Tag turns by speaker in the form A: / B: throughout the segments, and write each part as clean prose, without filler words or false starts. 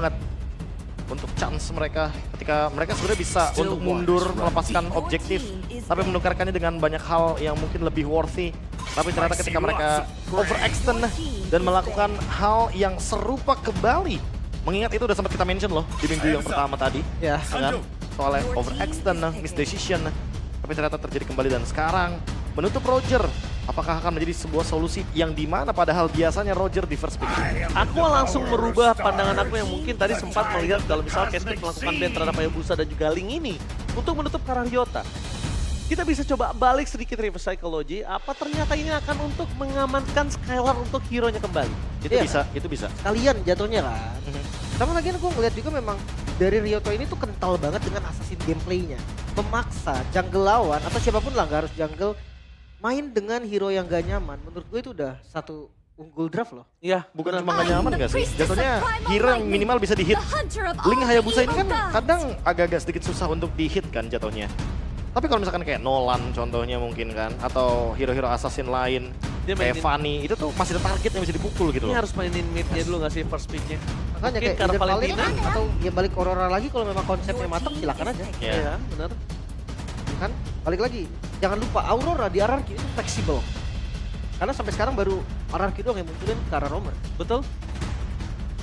A: banget untuk chance mereka ketika mereka sebenarnya bisa untuk mundur melepaskan objektif tapi menukarkannya dengan banyak hal yang mungkin lebih worthy. Tapi ternyata ketika mereka overextend dan melakukan hal yang serupa kembali, mengingat itu udah sempat kita mention loh di minggu yang pertama tadi,
B: Ya.
A: kan? Soalnya overextend, misdecision, tapi ternyata terjadi kembali dan sekarang menutup Roger. Apakah akan menjadi sebuah solusi yang dimana padahal biasanya Roger di first pick?
C: Aku langsung merubah pandangan aku yang mungkin tadi sempat melihat kalau misalnya Kestik melakukan ban terhadap Hayabusa dan juga Ling ini untuk menutup Kara Ryota. Kita bisa coba balik sedikit reverse psychology, apa ternyata ini akan untuk mengamankan Skylar untuk hero-nya kembali.
A: Itu bisa.
B: Kalian jatuhnya kan. Sama lagi aku ngeliat juga memang dari Ryoto ini tuh kental banget dengan assassin gameplaynya. Memaksa jungle lawan atau siapapun lah, gak harus jungle, main dengan hero yang gak nyaman. Menurut gue itu udah satu unggul draft loh.
C: Iya,
A: Bukan cuma gak nyaman gak sih? Jatuhnya hero yang minimal bisa di-hit. Ling Hayabusa ini kan kadang agak-agak sedikit susah untuk di-hit kan jatuhnya. Tapi kalau misalkan kayak Nolan contohnya mungkin kan, atau hero-hero assassin lain,
C: Dia
A: kayak
C: mainin-
A: Fanny, itu tuh masih ada target yang bisa dipukul gitu
C: ini
A: loh.
C: harus mainin mid-nya dulu gak sih first pick-nya?
B: Makanya
C: Mungkin
B: kayak
C: karena
B: Eden Valentina
C: Valentina.
B: atau ya balik Aurora lagi kalau memang konsepnya matang silakan aja.
A: Ya.
C: Iya, benar.
B: Kan balik lagi, jangan lupa Aurora di RRQ itu fleksibel. Karena sampai sekarang baru RRQ doang yang munculin ke arah Romer.
C: Betul.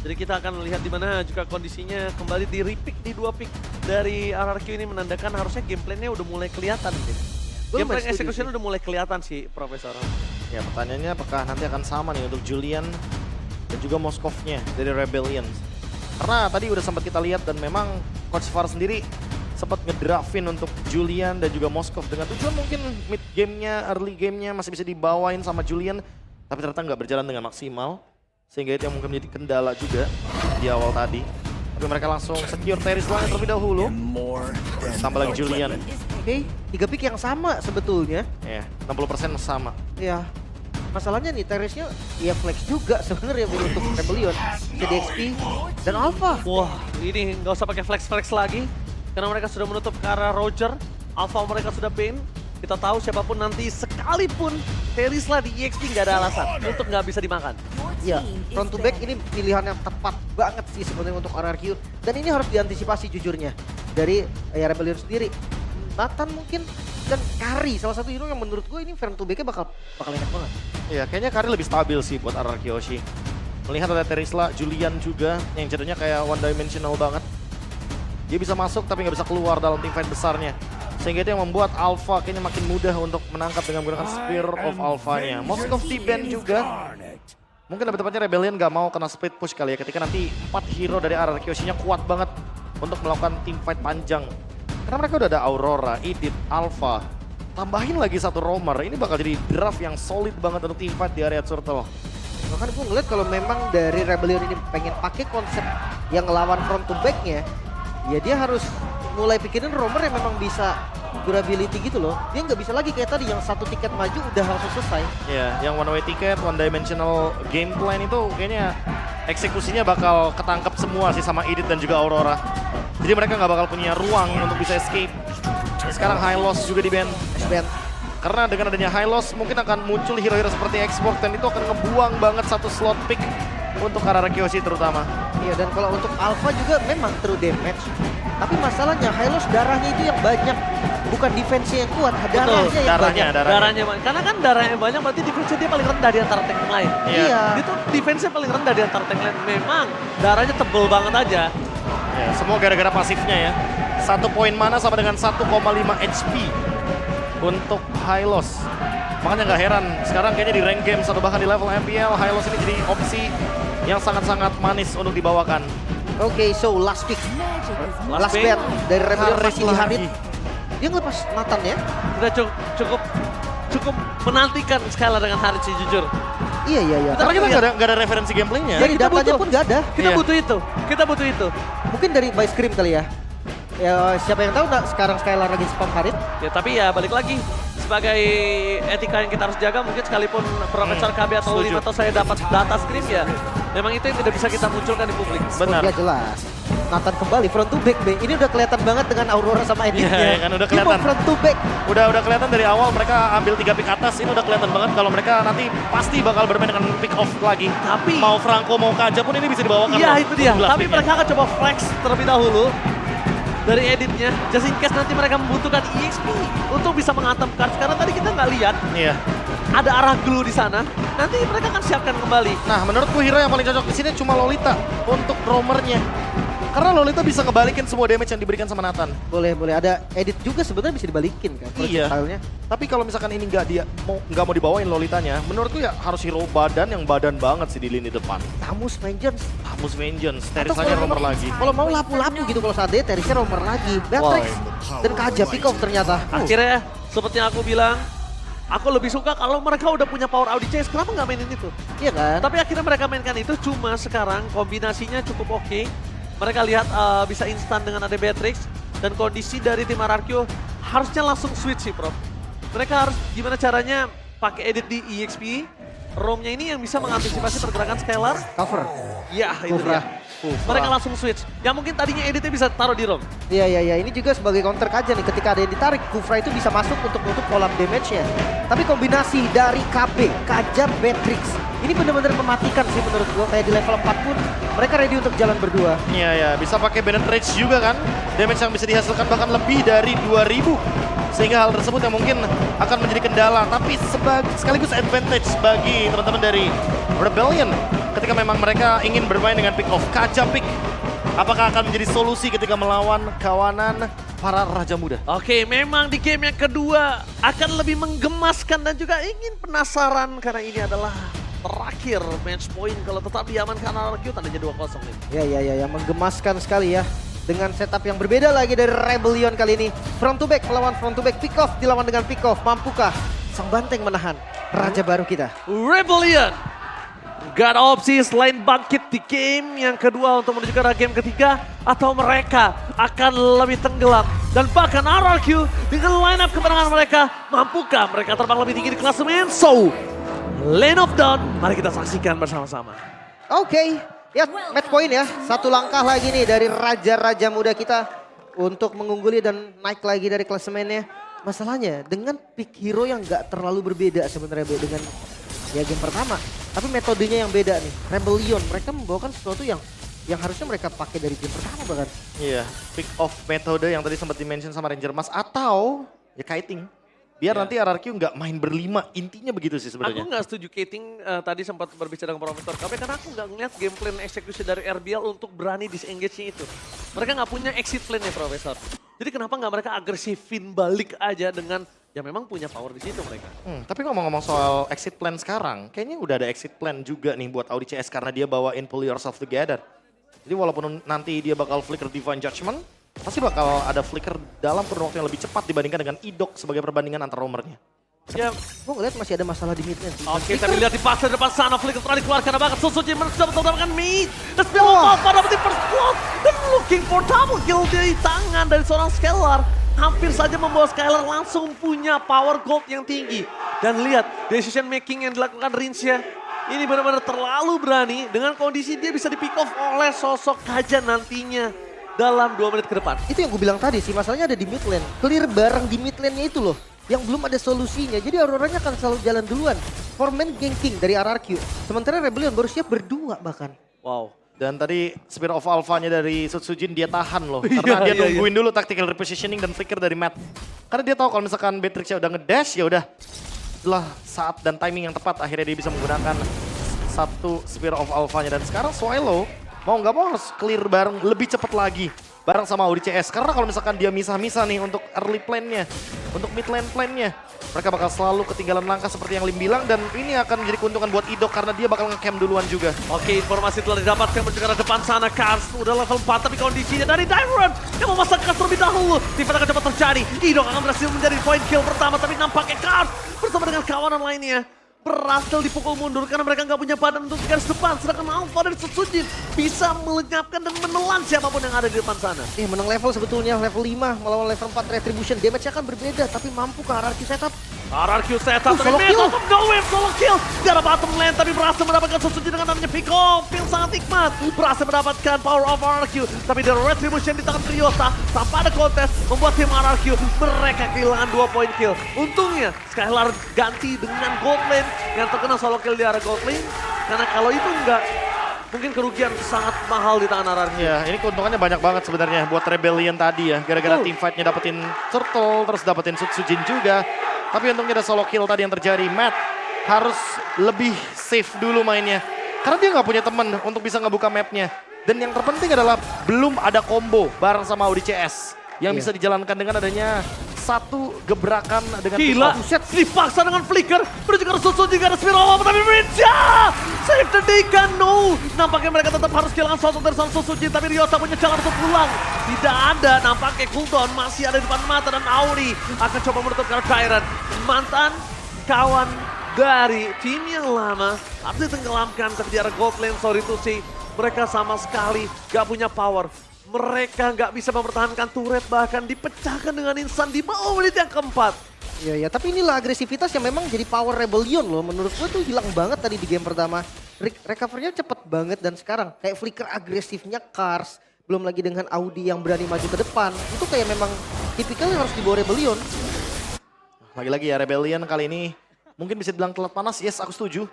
C: Jadi kita akan melihat di mana juga kondisinya kembali di repick di 2 pick dari RRQ ini menandakan harusnya gameplaynya udah mulai kelihatan.
B: Belum
C: Gameplay
B: setuju
C: execution
B: sih.
C: udah mulai kelihatan sih Profesor.
A: Ya pertanyaannya apakah nanti akan sama nih untuk Julian dan juga Moskovnya dari Rebellion. Karena tadi udah sempat kita lihat dan memang Coach Far sendiri sempat ngedraftin untuk Julian dan juga Moskov dengan tujuan mungkin mid gamenya, early gamenya masih bisa dibawain sama Julian. Tapi ternyata nggak berjalan dengan maksimal. Sehingga itu yang mungkin menjadi kendala juga di awal tadi. Tapi mereka langsung secure Teris Line terlebih dahulu. Tambah lagi Julian.
B: Oke, 3 pick yang sama sebetulnya.
A: Ya, 60% sama.
B: Ya, masalahnya nih Teresnya ya flex juga sebenarnya untuk Rebellion, CDXP dan Alpha.
C: Wah, ini nggak usah pakai flex-flex lagi. Karena mereka sudah menutup ke arah Roger. Alpha mereka sudah ban. Kita tahu siapapun nanti sekalipun Terisla di EXP nggak ada alasan untuk nggak bisa dimakan.
B: Ya, front to back ini pilihan yang tepat banget sih sebenarnya untuk RRQ. Dan ini harus diantisipasi jujurnya dari ya Rebellion sendiri. Nathan mungkin dan Kari salah satu hero yang menurut gue ini front to backnya bakal enak banget.
A: Iya, kayaknya Kari lebih stabil sih buat RRQ Yoshi. Melihat ada Terisla, Julian juga yang jadinya kayak one dimensional banget. Dia bisa masuk tapi nggak bisa keluar dalam teamfight besarnya. Sehingga itu yang membuat Alpha kayaknya makin mudah untuk menangkap dengan menggunakan Spear of Alpha-nya. Moskov T-Ban juga. Mungkin lebih tepatnya Rebellion nggak mau kena split push kali ya. Ketika nanti 4 hero dari RRQ Yoshi-nya kuat banget untuk melakukan teamfight panjang. Karena mereka udah ada Aurora, Edith, Alpha. Tambahin lagi satu Romer. Ini bakal jadi draft yang solid banget untuk teamfight di area Turtle.
B: Bahkan gue ngeliat kalau memang dari Rebellion ini pengen pakai konsep yang ngelawan front to back-nya, ya dia harus mulai pikirin Romer yang memang bisa durability gitu loh. Dia nggak bisa lagi kayak tadi yang satu tiket maju udah langsung selesai.
A: Ya, yang one way ticket, one dimensional game plan itu kayaknya eksekusinya bakal ketangkep semua sih sama Edith dan juga Aurora. Jadi mereka nggak bakal punya ruang untuk bisa escape. Sekarang High Loss juga di ban.
B: SBN.
A: Karena dengan adanya High Loss mungkin akan muncul hero-hero seperti Xbox dan itu akan ngebuang banget satu slot pick untuk RRQ Yoshi terutama.
B: Iya, dan kalau untuk Alpha juga memang true damage. Tapi masalahnya Hylos darahnya itu yang banyak. Bukan defense-nya yang kuat, darahnya yang
A: darahnya,
B: banyak.
C: Darahnya banyak. Karena kan darahnya banyak berarti defense dia paling rendah di antara tank yang lain.
B: Iya.
C: Dia tuh defense-nya paling rendah di antara tank lain. Memang darahnya tebel banget aja.
A: Ya, semua gara-gara pasifnya ya. 1 poin mana sama dengan 1,5 HP untuk High Loss. Makanya nggak heran sekarang kayaknya di rank game atau bahkan di level MPL High Loss ini jadi opsi yang sangat-sangat manis untuk dibawakan.
B: Oke, so last pick. Last
C: pick.
B: bet dari Rebellion
A: Haris
B: masih di Harit.
A: lagi.
B: Dia ngelepas Nathan ya.
C: Kita cukup menantikan Skylar dengan Harit sih jujur.
B: Iya.
A: Karena kita nggak ada referensi gameplaynya.
B: Dari
C: kita
B: datanya
C: butuh.
B: pun nggak ada.
C: Kita
A: Iya.
C: butuh itu.
B: Mungkin dari by scream kali ya. Ya siapa yang tahu sekarang Skylar lagi spam Harit.
C: Ya tapi ya balik lagi. Sebagai etika yang kita harus jaga mungkin sekalipun Profesor KB atau
A: setuju.
C: Lima atau saya dapat data screen ya. Memang itu yang tidak bisa kita munculkan di publik.
A: Benar.
B: Ya jelas. Nathan kembali front to back B. Ini udah kelihatan banget dengan Aurora sama editnya.
A: Iya, kan udah
B: Dia mau
A: kelihatan.
B: front to back.
A: Udah kelihatan dari awal mereka ambil 3 pick atas. Ini udah kelihatan banget kalau mereka nanti pasti bakal bermain dengan pick off lagi.
C: Tapi-
A: mau Franco mau Kaja pun ini bisa dibawakan.
C: Iya
A: loh.
C: itu dia,
A: 12
C: tapi
A: picknya.
C: mereka akan coba flex terlebih dahulu dari editnya, just in case nanti mereka membutuhkan EXP untuk bisa menghantam cards. Karena tadi kita nggak lihat
A: Iya.
C: ada arah glue di sana, nanti mereka akan siapkan kembali.
A: Nah, menurutku hero yang paling cocok di sini cuma Lolita untuk roamernya. Karena Lolita bisa ngebalikin semua damage yang diberikan sama Nathan.
B: Boleh. Ada edit juga sebenarnya bisa dibalikin kan.
A: Iya.
B: Projectile-nya.
A: Tapi kalau misalkan ini nggak mau dibawain Lolitanya, menurutku ya harus hero yang badan banget sih di lini depan.
B: Tamus Vengeance.
A: Hamus Vengeance,
B: Atau
A: Terisanya
B: kalau
A: roamer
B: mau-
A: lagi.
B: Kalau mau lapu-lapu gitu kalau saat dia Terisnya roamer lagi. Beatrix dan Kaja pick off ternyata.
C: Akhirnya, seperti yang aku bilang, aku lebih suka kalau mereka udah punya power Audi Chase, kenapa nggak mainin itu?
B: Iya kan?
C: Tapi akhirnya mereka mainkan itu, cuma sekarang kombinasinya cukup oke. Mereka lihat bisa instan dengan ada Beatrix, dan kondisi dari tim Ararkyo harusnya langsung switch sih, Prof. Mereka harus gimana caranya pakai edit di EXP, roamnya ini yang bisa mengantisipasi pergerakan Scalar.
B: Cover.
C: Ya, itu
B: Kufra.
C: dia. Mereka langsung switch. Yang mungkin tadinya editnya bisa taruh di roam.
B: Iya. Ini juga sebagai counter Kaja nih. Ketika ada yang ditarik, Kufra itu bisa masuk untuk nutup kolam damage-nya. Tapi kombinasi dari KB, Kaja, Beatrix. Ini benar-benar mematikan sih menurut gua. Kayak di level 4 pun mereka ready untuk jalan berdua.
A: Iya, bisa pakai Bennett Rage juga kan. Damage yang bisa dihasilkan bahkan lebih dari 2000. Sehingga hal tersebut yang mungkin akan menjadi kendala. Tapi sekaligus advantage bagi teman-teman dari Rebellion. Ketika memang mereka ingin bermain dengan pick off. Kaja pick. Apakah akan menjadi solusi ketika melawan kawanan para Raja Muda?
C: Oke, memang di game yang kedua akan lebih menggemaskan dan juga ingin penasaran karena ini adalah terakhir match point kalau tetap diamankan Ararkyo tandanya 2-0 nih.
B: Ya, menggemaskan sekali ya. Dengan setup yang berbeda lagi dari Rebellion kali ini. Front to back melawan front to back, pick off dilawan dengan pick off. Mampukah sang banteng menahan Raja baru kita?
C: Rebellion gak ada opsi selain bangkit di game yang kedua untuk menuju ke game ketiga, atau mereka akan lebih tenggelam. Dan bahkan Ararkyo dengan line up kemenangan mereka, mampukah mereka terbang lebih tinggi di klasemen? So, Lane of Dawn, mari kita saksikan bersama-sama.
B: Oke, ya match point ya. Satu langkah lagi nih dari Raja-Raja muda kita untuk mengungguli dan naik lagi dari klasemennya. Masalahnya dengan pick hero yang gak terlalu berbeda sebenarnya dengan ya game pertama. Tapi metodenya yang beda nih. Rebellion, mereka membawakan sesuatu yang harusnya mereka pakai dari game pertama bahkan.
A: Iya, pick off metode yang tadi sempat dimention sama Ranger Mas atau ya kiting. Biar nanti Ararkyo nggak main berlima, intinya begitu sih
C: Aku
A: sebenarnya.
C: nggak setuju Kating tadi sempat berbicara dengan Profesor KB karena aku nggak ngeliat game plan eksekusi dari RBL untuk berani disengage-nya itu. Mereka nggak punya exit plan ya Profesor. Jadi kenapa nggak mereka agresifin balik aja dengan ya memang punya power di situ mereka.
A: Tapi ngomong-ngomong soal exit plan sekarang, kayaknya udah ada exit plan juga nih buat Audi CS karena dia bawain Pull Yourself Together. Jadi walaupun nanti dia bakal flicker Divine Judgment, pasti bakal ada flicker dalam kurun waktu yang lebih cepat dibandingkan dengan Idok sebagai perbandingan antar roamernya.
C: Ya,
B: Gue ngeliat masih ada masalah di mid lane sih.
C: oke, tapi lihat di pasar depan sana, flicker telah dikeluarkan, bahkan Suzuki mencoba mendapatkan mid. Dan spill off, dapetin first blood. Dan looking for double kill dari tangan dari seorang Scalar. Hampir saja membawa Scalar langsung punya power gold yang tinggi. Dan lihat, decision making yang dilakukan Rinsya. Ini benar-benar terlalu berani dengan kondisi dia bisa di pick off oleh sosok Kaja nantinya dalam 2 menit ke depan.
B: Itu yang gue bilang tadi sih, masalahnya ada di mid lane. Clear bareng di mid lane-nya itu loh. Yang belum ada solusinya, jadi Auroranya akan selalu jalan duluan. Foreman ganking dari Ararkyo. Sementara Rebellion baru siap berdua bahkan.
C: Wow.
A: Dan tadi Spear of Alpha-nya dari Sutsujin dia tahan loh. Karena dia nungguin dulu tactical repositioning dan flicker dari Matt. Karena dia tahu kalau misalkan Beatrix-nya udah ngedash ya udah. Setelah saat dan timing yang tepat akhirnya dia bisa menggunakan satu Spear of Alpha-nya. Dan sekarang Swallow mau nggak mau harus clear bareng lebih cepat lagi. Bareng sama Audi CS. Karena kalau misalkan dia misah-misah nih untuk early plan-nya. Untuk mid lane plan-nya. Mereka bakal selalu ketinggalan langkah seperti yang Lim bilang. Dan ini akan menjadi keuntungan buat Idok karena dia bakal nge-camp duluan juga.
C: Oke, informasi telah didapatkan menuju ke arah depan sana. Kars udah level 4 tapi kondisinya dari Diamond yang memasang Kars terlebih dahulu. Tiba akan cepat terjadi. Idok akan berhasil menjadi point kill pertama tapi nampaknya Kars bersama dengan kawanan lainnya berhasil dipukul mundur karena mereka nggak punya badan untuk garis depan. Sedangkan Alpha dari Sutsujin bisa melenyapkan dan menelan siapapun yang ada di depan sana.
B: Menang level sebetulnya level 5 melawan level 4 Retribution. Damage-nya akan berbeda tapi mampu ke Ararkyo setup.
C: RRQ setup
B: Solo
C: dari mid,
B: kill.
C: out of nowhere, solo kill. Dia ada bottom lane tapi berhasil mendapatkan Sosuji dengan namanya pick off. Yang sangat nikmat, berhasil mendapatkan power of RRQ. Tapi the retribution di tangan Ryota, tanpa ada kontes, membuat tim RRQ mereka kehilangan 2 poin kill. Untungnya, Skylar ganti dengan gold lane yang terkena solo kill di area gold lane. Karena kalau itu enggak, mungkin kerugian sangat mahal di tangan RRQ.
A: Ya, ini keuntungannya banyak banget sebenarnya buat Rebellion tadi ya. Gara-gara
C: Betul.
A: team fight-nya dapetin Turtle, terus dapetin Sutsujin juga. Tapi untungnya ada solo kill tadi yang terjadi. Matt harus lebih safe dulu mainnya. Karena dia nggak punya teman untuk bisa ngebuka mapnya. Dan yang terpenting adalah belum ada combo bareng sama Audi CS. Yang
B: Iya.
A: bisa dijalankan dengan adanya satu gebrakan dengan
C: Gila,
A: buset.
C: dipaksa dengan flicker, menuju ke Susu juga ada Spirawa, tapi Rinja! Save the Deacon, no! Nampaknya mereka tetap harus kehilangan sosok dari sang Susuji, tapi Ryota punya jalan untuk pulang. Tidak ada, nampaknya cooldown masih ada di depan mata dan Auri akan coba menutup karena Kyren. Mantan kawan dari tim yang lama, harus ditenggelamkan tapi di arah gold lane, sorry to say. Mereka sama sekali gak punya power. Mereka nggak bisa mempertahankan turret, bahkan dipecahkan dengan instan di menit yang keempat.
B: Iya, ya, tapi inilah agresivitas yang memang jadi power Rebellion loh. Menurut gue tuh hilang banget tadi di game pertama. Recovernya cepet banget dan sekarang kayak flicker agresifnya Cars. Belum lagi dengan Audi yang berani maju ke depan. Itu kayak memang tipikal yang harus dibawa Rebellion.
A: Lagi-lagi ya Rebellion kali ini mungkin bisa bilang telat panas, yes aku setuju.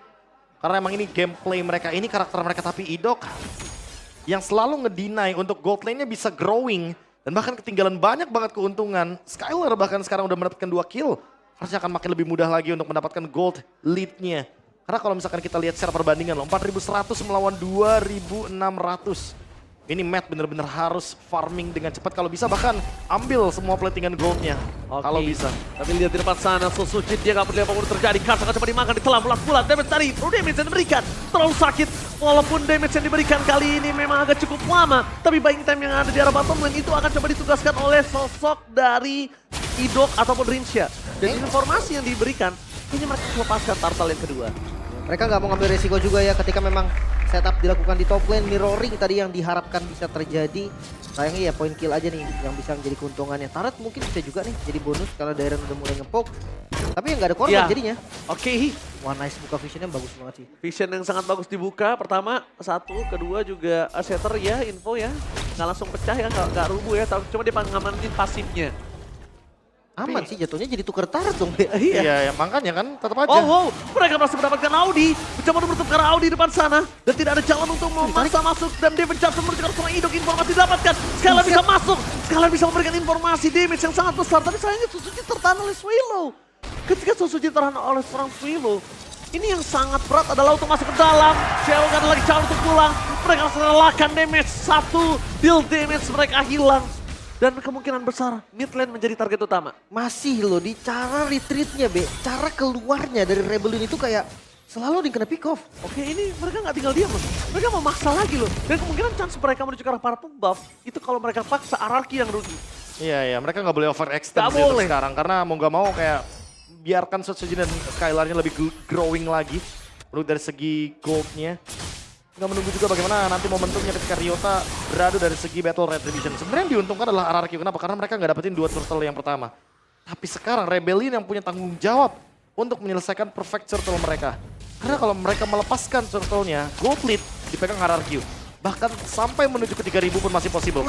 A: Karena emang ini gameplay mereka, ini karakter mereka, tapi Idok yang selalu ngedeny untuk gold lane-nya bisa growing. Dan bahkan ketinggalan banyak banget keuntungan. Skylar bahkan sekarang udah mendapatkan 2 kill. Harusnya akan makin lebih mudah lagi untuk mendapatkan gold lead-nya. Karena kalau misalkan kita lihat secara perbandingan loh, 4.100 melawan 2.600. Ini Matt bener-bener harus farming dengan cepat kalau bisa, bahkan ambil semua platingan goldnya. Kalau bisa.
C: Tapi lihat di depan sana, Susuji dia nggak peduli apapun terjadi. Kars akan coba dimakan, ditelan bulat-bulat. Damage tadi, damage yang diberikan. Terlalu sakit, walaupun damage yang diberikan kali ini memang agak cukup lama. Tapi buying time yang ada di arah bottom lane itu akan coba ditugaskan oleh sosok dari Idok ataupun Rinsha. Dan informasi yang diberikan, ini mereka melepaskan Turtle yang kedua.
B: Mereka nggak mau ngambil resiko juga ya ketika memang setup dilakukan di top lane. Mirroring tadi yang diharapkan bisa terjadi. Sayangnya ya point kill aja nih yang bisa menjadi keuntungannya. Turret mungkin bisa juga nih jadi bonus kalau Dairen udah mulai ngepoke. Tapi yang nggak ada korban
C: Ya.
B: jadinya.
C: Oke,
B: Wah nice, buka visionnya bagus banget sih.
C: vision yang sangat bagus dibuka. Pertama, satu, kedua juga setter ya, info ya. Nggak langsung pecah ya, nggak rubuh ya. Cuma dia ngamanin pasifnya.
B: Aman sih jatuhnya, jadi tuker turret dong.
A: Iya, ya, makanya kan tetap aja.
C: Oh wow, mereka berhasil mendapatkan Audi. Mencoba menutup ke arah Audi depan sana. Dan tidak ada jalan untuk memaksa masuk. Dan David Johnson menuju ke arah seorang Idok, informasi didapatkan. Skylar bisa masuk. Skylar bisa memberikan informasi, damage yang sangat besar. Tapi sayangnya Susuji tertahan oleh Swallow. Ketika Susuji tertahan oleh seorang Swallow, ini yang sangat berat adalah untuk masuk ke dalam. Swallow gak ada lagi cara untuk pulang. Mereka harus relakan damage. Satu deal damage mereka hilang. Dan kemungkinan besar mid lane menjadi target utama.
B: Masih loh di cara retreatnya Be. Cara keluarnya dari Rebellion itu kayak selalu di kena pick off.
C: Oke, ini mereka nggak tinggal diam loh. Mereka mau maksa lagi loh. Dan kemungkinan chance mereka menuju ke arah para pembuff, itu kalau mereka paksa RRQ yang rugi.
A: Iya, mereka nggak boleh overextend
C: Nggak
A: sih untuk
C: boleh.
A: sekarang. Karena mau nggak mau kayak biarkan Sutsujin dan Skylar-nya lebih growing lagi. Menurut dari segi gold-nya. Nggak menunggu juga bagaimana nanti momentumnya ketika Ryota beradu dari segi battle retribution. Sebenarnya yang diuntungkan adalah RRQ. Kenapa? Karena mereka nggak dapetin 2 turtle yang pertama. Tapi sekarang Rebellion yang punya tanggung jawab untuk menyelesaikan perfect turtle mereka. Karena kalau mereka melepaskan turtle-nya, gold lead dipegang RRQ. Bahkan sampai menuju ke 3000 pun masih possible.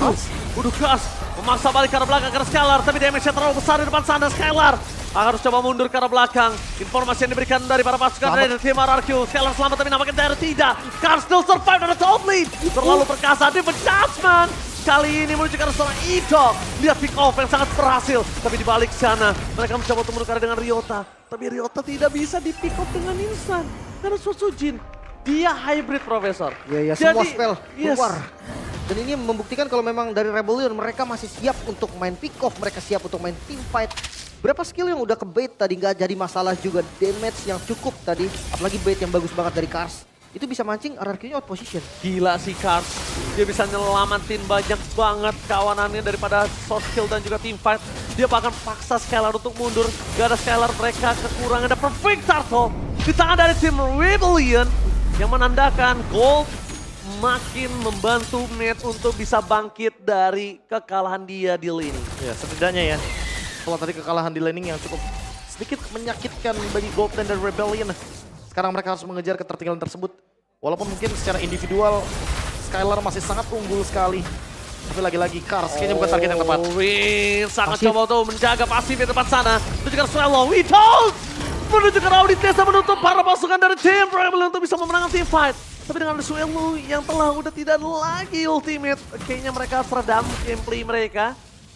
C: Udah keras, memaksa balik ke arah belakang karena Skylar, tapi damage-nya terlalu besar di depan sana. Skylar harus coba mundur ke arah belakang. Informasi yang diberikan dari para pasukan dari tim RRQ. Skylar selamat tapi nampaknya Dair tidak. Kars still survive dari top lead. Terlalu perkasa, David Judgment. Kali ini menuju ke arah seorang Idok. Lihat pick off yang sangat berhasil. Tapi di balik sana, mereka mencoba untuk menukar dengan Ryota. Tapi Ryota tidak bisa di pick off dengan instan. Karena Susujin, dia hybrid Profesor.
B: Iya, semua
C: Jadi,
B: spell
C: yes.
B: keluar. Dan ini membuktikan kalau memang dari Rebellion mereka masih siap untuk main pick off, mereka siap untuk main team fight. Berapa skill yang udah ke bait tadi nggak jadi masalah juga, damage yang cukup tadi, apalagi bait yang bagus banget dari Cars. Itu bisa mancing RRQ-nya out position.
C: Gila sih Cars, dia bisa nyelamatin banyak banget kawanannya daripada soft kill dan juga team fight. Dia bahkan paksa Skylar untuk mundur, gak ada Skylar mereka kekurangan, ada perfect turtle di tangan dari tim Rebellion yang menandakan gold makin membantu Matt untuk bisa bangkit dari kekalahan dia di lane.
A: Ya, setidaknya ya. Setelah tadi kekalahan di laning yang cukup sedikit menyakitkan bagi Goldman dan Rebellion. Sekarang mereka harus mengejar ketertinggalan tersebut. Walaupun mungkin secara individual Skylar masih sangat unggul sekali. Tapi lagi-lagi Cars kayaknya bukan target yang tepat.
C: Win sangat
B: Pasif.
C: coba untuk menjaga pasif di depan sana. Menuju ke Swallow, Witold! Menuju ke Audi Testa menutup para pasukan dari tim Rebellion untuk bisa memenangkan team fight. Tapi dengan Swallow yang telah udah tidak lagi ultimate, kayaknya mereka seredam gameplay mereka.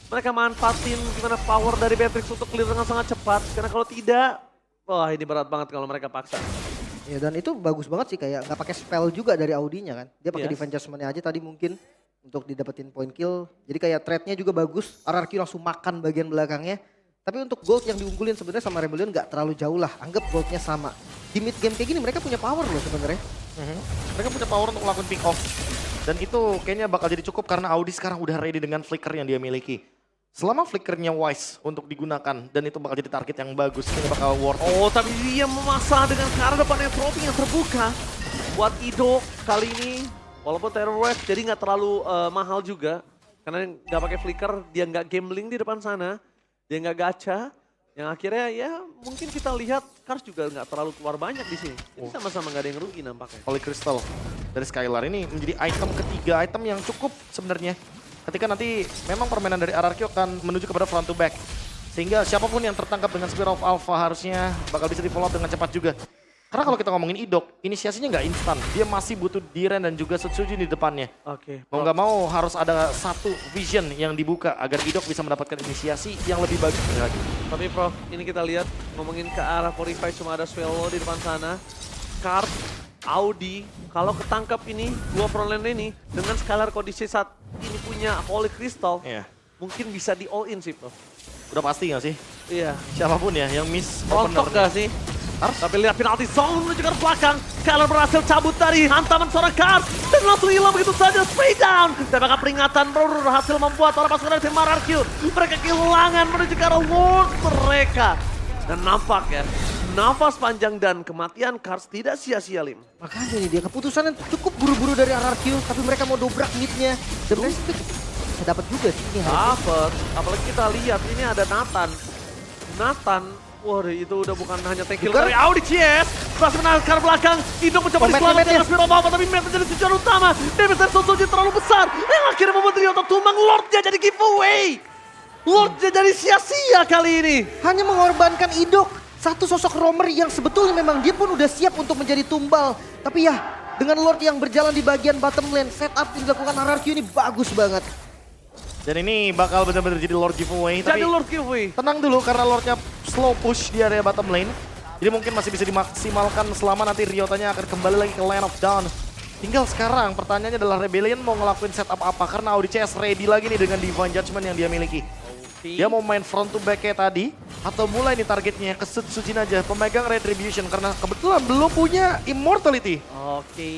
C: Mereka manfaatin gimana power dari Beatrix untuk clear dengan sangat cepat. Karena kalau tidak, wah ini berat banget kalau mereka paksa.
B: Ya dan itu bagus banget sih, kayak nggak pakai spell juga dari Audinya kan. Dia pakai
C: Yes.
B: defense adjustment-nya aja tadi mungkin untuk didapetin point kill. Jadi kayak trade-nya juga bagus. RRQ langsung makan bagian belakangnya. Tapi untuk gold yang diunggulin sebenarnya sama Rebellion nggak terlalu jauh lah. Anggap goldnya sama. Di mid game kayak gini mereka punya power loh sebenarnya.
A: Mereka punya power untuk melakukan pick off. Dan itu kayaknya bakal jadi cukup karena Audi sekarang udah ready dengan flicker yang dia miliki. Selama flickernya wise untuk digunakan dan itu bakal jadi target yang bagus, kayaknya bakal worth it.
C: Oh, tapi dia memaksa dengan ke arah depan entropy yang terbuka. Buat Ido kali ini, walaupun Terror Wave jadi nggak terlalu mahal juga. Karena nggak pakai flicker, dia nggak gambling di depan sana. Dia nggak gacha. Yang akhirnya ya mungkin kita lihat Cars juga nggak terlalu keluar banyak di sini. Jadi sama-sama nggak ada yang rugi nampaknya.
A: Holy Crystal dari Skylar ini menjadi item ketiga, item yang cukup sebenarnya. Ketika nanti memang permainan dari RRQ akan menuju kepada front to back. Sehingga siapapun yang tertangkap dengan Spear of Alpha harusnya bakal bisa di follow up dengan cepat juga. Karena kalau kita ngomongin Idok, inisiasinya nggak instan. Dia masih butuh Diren dan juga Sutsuji di depannya.
C: Oke.
A: Mau nggak mau harus ada satu vision yang dibuka agar Idok bisa mendapatkan inisiasi yang lebih bagus lagi.
C: Tapi Prof, ini kita lihat ngomongin ke arah Fortify cuma ada Swallow di depan sana. Card, Audi, kalau ketangkap ini, dua frontline ini, dengan Skylar kondisi saat ini punya Holy Crystal,
A: Iya.
C: mungkin bisa di all in sih Prof.
A: Udah pasti nggak sih?
C: Iya.
A: Siapapun ya yang miss
C: Rontok
A: opener.
C: gak sih? Tapi lihat penalti zone menuju ke belakang. Skylar berhasil cabut dari hantaman seorang Cars. Dan langsung hilang begitu saja. Spray down. Tembakan peringatan berhasil membuat para pasukan dari tim RRQ. Mereka kehilangan menuju ke arah Lord mereka. Dan nampak ya, nafas panjang dan kematian Cars tidak sia-sia Lim.
B: Makanya nih dia keputusannya cukup buru-buru dari RRQ. Tapi mereka mau dobrak midnya. Dan mereka bisa dapat juga sih ini.
C: Dapat. Apalagi kita lihat ini ada Nathan. Wah itu udah bukan hanya tank kill
B: Bukan.
C: dari Audi CS. Berhasil menahan ke belakang. Indo mencoba
B: Oh,
C: diselamatkan
B: Matt,
C: dengan Spiro Baba. Tapi Matt menjadi tujuan utama. Damage dari Sotsuji terlalu besar. Yang akhirnya membuat Ryota tumbang. Lordnya jadi giveaway. Lordnya jadi sia-sia kali ini.
B: Hanya mengorbankan Idok. Satu sosok roamer yang sebetulnya memang dia pun udah siap untuk menjadi tumbal. Tapi ya dengan Lord yang berjalan di bagian bottom lane. Setup yang dilakukan RRQ ini bagus banget.
A: Dan ini bakal benar-benar jadi Lord giveaway.
C: Jadi
A: Tapi
C: Lord giveaway.
A: tenang dulu karena Lordnya slow push di area bottom lane. Jadi mungkin masih bisa dimaksimalkan selama nanti Ryotanya akan kembali lagi ke Land of Dawn. Tinggal sekarang pertanyaannya adalah Rebellion mau ngelakuin setup apa? Karena Audi CS ready lagi nih dengan Divine Judgment yang dia miliki. Dia mau main front to back kayak tadi atau mulai nih targetnya ke Sujin aja pemegang Retribution karena kebetulan belum punya Immortality.
C: Oke,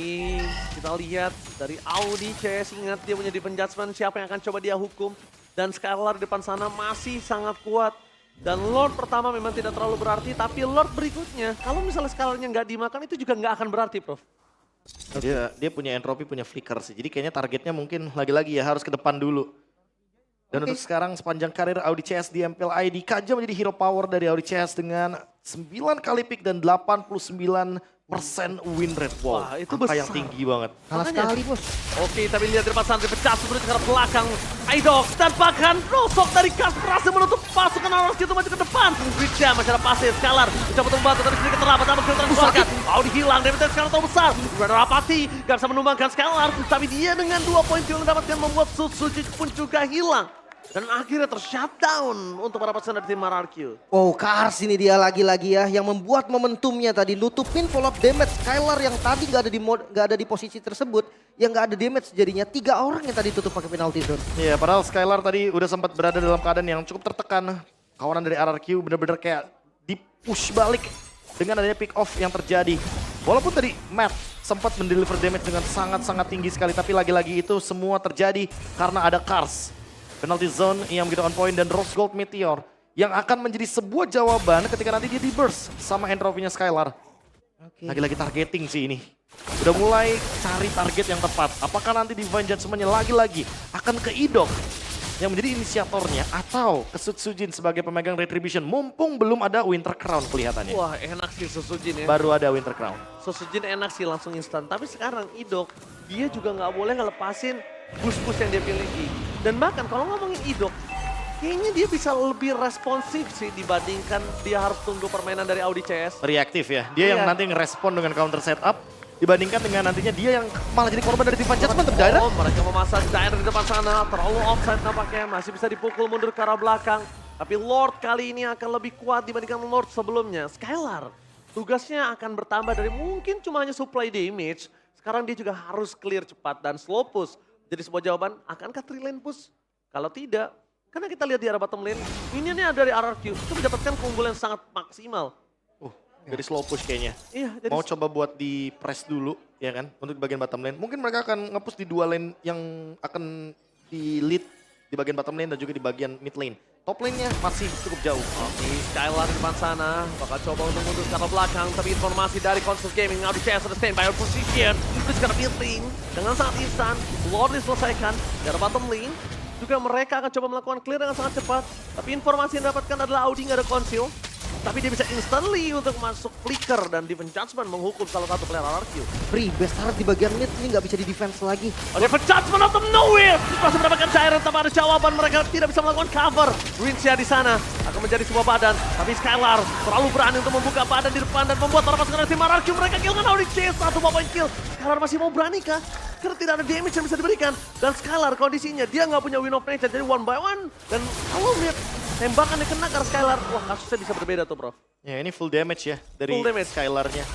C: kita lihat dari Audi CS, ingat dia punya Divine Judgment, siapa yang akan coba dia hukum. Dan Skylar di depan sana masih sangat kuat. Dan Lord pertama memang tidak terlalu berarti, tapi Lord berikutnya, kalau misalnya Skylarnya nggak dimakan itu juga nggak akan berarti Prof.
A: Dia punya entropy, punya flicker sih. Jadi kayaknya targetnya mungkin lagi-lagi ya harus ke depan dulu. Dan untuk sekarang sepanjang karir Audi CS di MPL ID, Kaja menjadi hero power dari Audi CS dengan 9 kali pick dan 89% win rate. Wow,
C: Wah, itu
A: angka yang
C: besar.
A: tinggi banget.
B: Kalah
C: Makanya.
B: sekali bos.
C: Oke, tapi lihat di depan sana dipecah menuju ke arah belakang. Idox dan bahkan Rosok dari Cars berhasil menutup pasukan Aros itu maju ke depan. Witcher masih ada pasir, Skylar mencoba untuk membantu tapi sedikit terlambat. Namun kita transformkan. Audi hilang, David Skylar terlalu besar. Runner Apati gak bisa menumbangkan Skylar. Tapi dia dengan 2 poin kill mendapatkan membuat Sutsuji pun juga hilang. Dan akhirnya ter-shutdown untuk para pasukan dari tim RRQ.
B: Oh, Cars ini dia lagi-lagi ya yang membuat momentumnya tadi nutupin follow up damage Skylar yang tadi nggak ada di posisi tersebut, yang nggak ada damage jadinya 3 orang yang tadi tutup pakai penalty zone.
A: Iya, padahal Skylar tadi udah sempat berada dalam keadaan yang cukup tertekan. Kawanan dari RRQ bener-bener kayak di-push balik dengan adanya pick off yang terjadi. Walaupun tadi Matt sempat mendeliver damage dengan sangat-sangat tinggi sekali, tapi lagi-lagi itu semua terjadi karena ada Cars. Penalty zone yang begitu on point dan Rose Gold Meteor yang akan menjadi sebuah jawaban ketika nanti dia di burst sama entropinya Skylar. Lagi-lagi targeting sih ini. Udah mulai cari target yang tepat. Apakah nanti Divine Judgment-nya lagi-lagi akan ke Idok? yang menjadi inisiatornya atau Sutsujin sebagai pemegang Retribution mumpung belum ada Winter Crown kelihatannya.
C: Wah enak sih Sutsujin ya.
A: Baru ada Winter Crown.
C: Sutsujin enak sih langsung instan. Tapi sekarang Idok, dia juga nggak boleh ngelepasin boost-boost yang dia miliki. Dan bahkan kalau ngomongin Idok, kayaknya dia bisa lebih responsif sih dibandingkan dia harus tunggu permainan dari Audi CS.
A: Reaktif ya. Dia yang
C: Iya.
A: nanti ngerespon dengan counter setup dibandingkan dengan nantinya dia yang malah jadi korban dari Divine Judgment terjadi.
C: Oh, mereka memasang Dire di depan sana, terlalu offside nampaknya, masih bisa dipukul mundur ke arah belakang. Tapi Lord kali ini akan lebih kuat dibandingkan Lord sebelumnya. Skylar, tugasnya akan bertambah dari mungkin cuma hanya supply damage. Sekarang dia juga harus clear cepat dan slow push. Jadi sebuah jawaban, akankah 3 lane push? Kalau tidak, karena kita lihat di arah bottom lane, minionnya dari RRQ itu mendapatkan keunggulan yang sangat maksimal.
A: Dari slow push kayaknya.
C: Iya, jadi
A: Mau coba buat di press dulu ya kan untuk di bagian bottom lane. Mungkin mereka akan nge-push di 2 lane yang akan di lead di bagian bottom lane dan juga di bagian mid lane. Top lane-nya masih cukup jauh.
C: Oke, Skylar di depan sana, bakal coba untuk mundur ke arah belakang, tapi informasi dari Conscious Gaming, Audi CS sudah stand by your position, terus ke arah mid lane, dengan sangat instan, Lord diselesaikan, di arah bottom lane, juga mereka akan coba melakukan clear dengan sangat cepat, tapi informasi yang didapatkan adalah Audi nggak ada conceal, tapi dia bisa instantly untuk masuk flicker dan Divine Judgment menghukum salah satu player RRQ.
B: Free best start di bagian mid ini nggak bisa di defense lagi.
C: Divine Judgment out of nowhere, masih mendapatkan cairan tanpa ada jawaban, mereka tidak bisa melakukan cover. Rincia di sana akan menjadi sebuah badan, tapi Skylar terlalu berani untuk membuka badan di depan dan membuat para pasukan dari tim RRQ mereka kill dengan Audi C1 point kill. Skylar masih mau berani kah? Karena tidak ada damage yang bisa diberikan. Dan Skylar kondisinya dia nggak punya win of nature, jadi 1 by 1. Dan kalau lihat tembakan yang kena karena Skylar, wah kasusnya bisa berbeda tuh bro.
A: Ya ini full damage ya dari
C: Full damage.
A: Skylar-nya.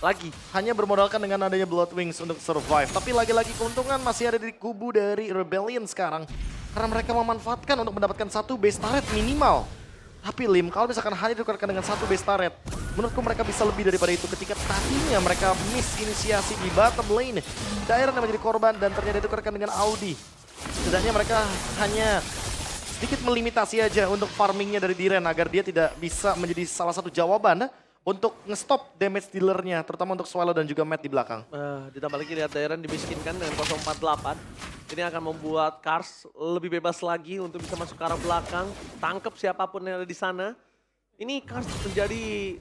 C: Lagi.
A: Hanya bermodalkan dengan adanya Blood Wings untuk survive. Tapi lagi-lagi keuntungan masih ada di kubu dari Rebellion sekarang. Karena mereka memanfaatkan untuk mendapatkan 1 base turret minimal. Tapi Lim, kalau misalkan hanya ditukarkan dengan 1 base turret, menurutku mereka bisa lebih daripada itu ketika tadinya mereka miss inisiasi di bottom lane. Daerah yang menjadi korban dan ternyata ditukarkan dengan Audi. Setidaknya mereka hanya sedikit melimitasi aja untuk farmingnya dari Diren agar dia tidak bisa menjadi salah satu jawaban untuk nge-stop damage dealernya, terutama untuk Swallow dan juga Matt di belakang.
C: Ditambah lagi lihat Dairen dimiskinkan dengan 048. Ini akan membuat Kars lebih bebas lagi untuk bisa masuk ke arah belakang. Tangkap siapapun yang ada di sana. Ini Kars menjadi